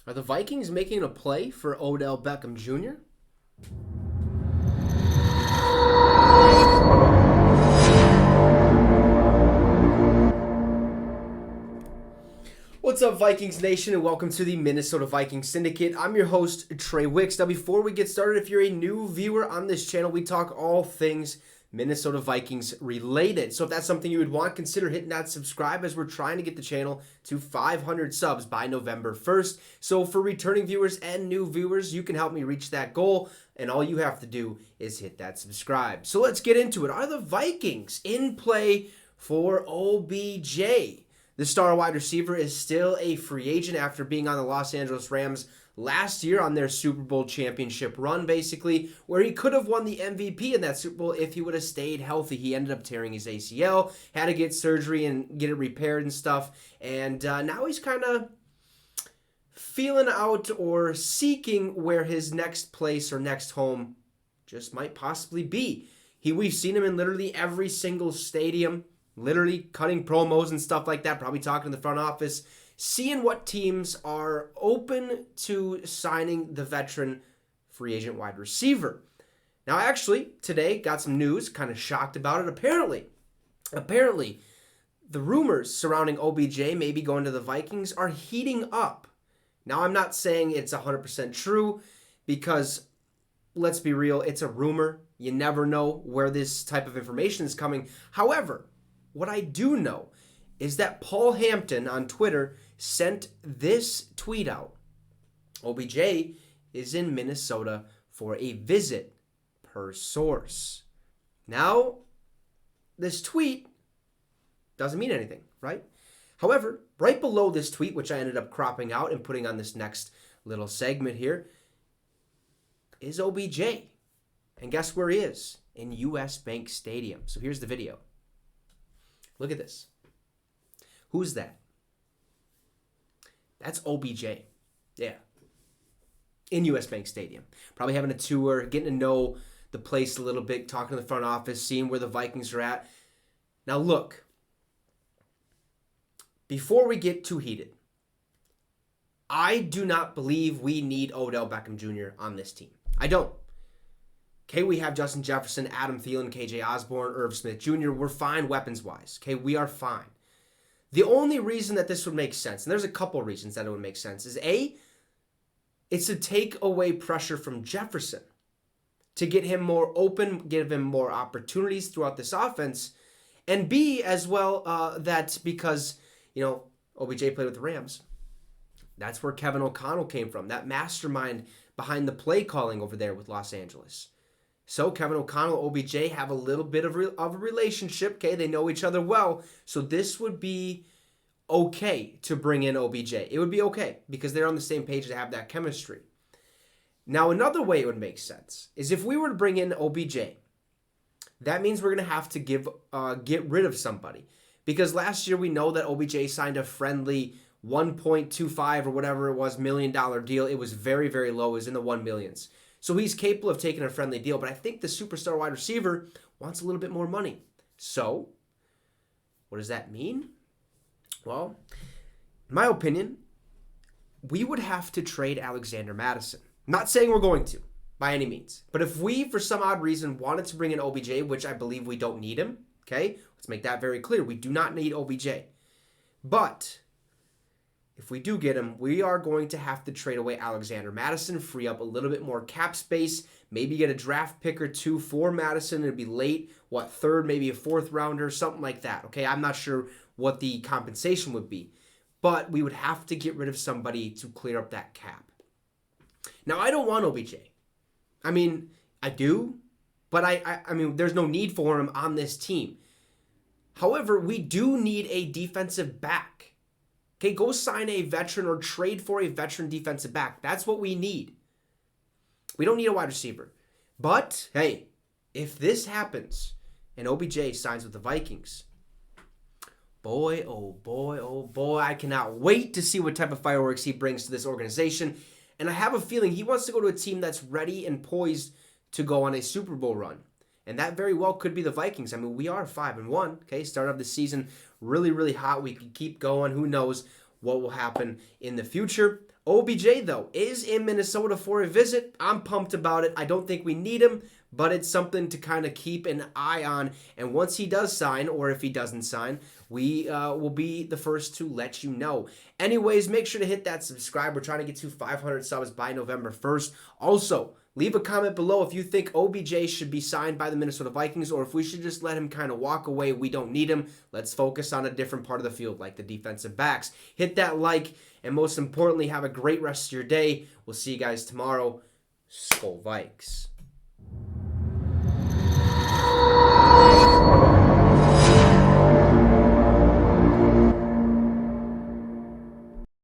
Are the Vikings making a play for Odell Beckham Jr.? What's up, Vikings Nation, and welcome to the Minnesota Vikings Syndicate. I'm your host, Trey Wicks. Now, before we get started, if you're a new viewer on this channel, we talk all things Minnesota Vikings related. So if that's something you would want, consider hitting that subscribe, as we're trying to get the channel to 500 subs by November 1st. So for returning viewers and new viewers, you can help me reach that goal, and all you have to do is hit that subscribe. So let's get into it. Are the Vikings in play for OBJ? The star wide receiver is still a free agent after being on the Los Angeles Rams last year on their Super Bowl championship run, basically, where he could have won the MVP in that Super Bowl if he would have stayed healthy. He ended up tearing his ACL, had to get surgery and get it repaired and stuff, and now he's kind of feeling out or seeking where his next place or next home just might possibly be. We've seen him in literally every single stadium, literally cutting promos and stuff like that, probably talking to the front office, seeing what teams are open to signing the veteran free agent wide receiver. Now, actually, today got some news, kind of shocked about it. Apparently, the rumors surrounding OBJ maybe going to the Vikings are heating up. Now, I'm not saying it's 100% true because, let's be real, it's a rumor. You never know where this type of information is coming. However, what I do know is that Paul Hampton on Twitter sent this tweet out. OBJ is in Minnesota for a visit, per source. Now, this tweet doesn't mean anything, right? However, right below this tweet, which I ended up cropping out and putting on this next little segment here, is OBJ. And guess where he is? In US Bank Stadium. So here's the video. Look at this. Who's that? That's OBJ. Yeah. In US Bank Stadium. Probably having a tour, getting to know the place a little bit, talking to the front office, seeing where the Vikings are at. Now look, before we get too heated, I do not believe we need Odell Beckham Jr. on this team. I don't. Okay, we have Justin Jefferson, Adam Thielen, KJ Osborne, Irv Smith Jr. We're fine weapons-wise. Okay, we are fine. The only reason that this would make sense, and there's a couple reasons that it would make sense, is A, it's to take away pressure from Jefferson, to get him more open, give him more opportunities throughout this offense, and B, as well, that because, OBJ played with the Rams, that's where Kevin O'Connell came from, that mastermind behind the play calling over there with Los Angeles. So Kevin O'Connell, OBJ have a little bit of a relationship. Okay, they know each other well. So this would be okay to bring in OBJ. It would be okay because they're on the same page to have that chemistry. Now, another way it would make sense is if we were to bring in OBJ, that means we're going to have to get rid of somebody. Because last year we know that OBJ signed a friendly 1.25 or whatever it was $1 million deal. It was very, very low. It was in the 1 millions. So he's capable of taking a friendly deal, but I think the superstar wide receiver wants a little bit more money. So, what does that mean? Well, in my opinion, we would have to trade Alexander Mattison. I'm not saying we're going to, by any means. But if we, for some odd reason, wanted to bring in OBJ, which I believe we don't need him, okay? Let's make that very clear. We do not need OBJ. But if we do get him, we are going to have to trade away Alexander Mattison, free up a little bit more cap space, maybe get a draft pick or two for Mattison. It'd be late, third, maybe a fourth rounder, something like that. Okay, I'm not sure what the compensation would be, but we would have to get rid of somebody to clear up that cap. Now, I don't want OBJ. I mean, I do, but I mean, there's no need for him on this team. However, we do need a defensive back. Okay, go sign a veteran or trade for a veteran defensive back. That's what we need. We don't need a wide receiver. But, hey, if this happens and OBJ signs with the Vikings, boy, oh boy, oh boy, I cannot wait to see what type of fireworks he brings to this organization. And I have a feeling he wants to go to a team that's ready and poised to go on a Super Bowl run. And that very well could be the Vikings. I mean, we are 5-1. Okay, start of the season really, really hot. We could keep going. Who knows what will happen in the future? OBJ, though, is in Minnesota for a visit. I'm pumped about it. I don't think we need him, but it's something to kind of keep an eye on. And once he does sign, or if he doesn't sign, we will be the first to let you know. Anyways, make sure to hit that subscribe. We're trying to get to 500 subs by November 1st. Also, leave a comment below if you think OBJ should be signed by the Minnesota Vikings or if we should just let him kind of walk away. We don't need him. Let's focus on a different part of the field, like the defensive backs. Hit that like, and most importantly, have a great rest of your day. We'll see you guys tomorrow. Skol Vikes.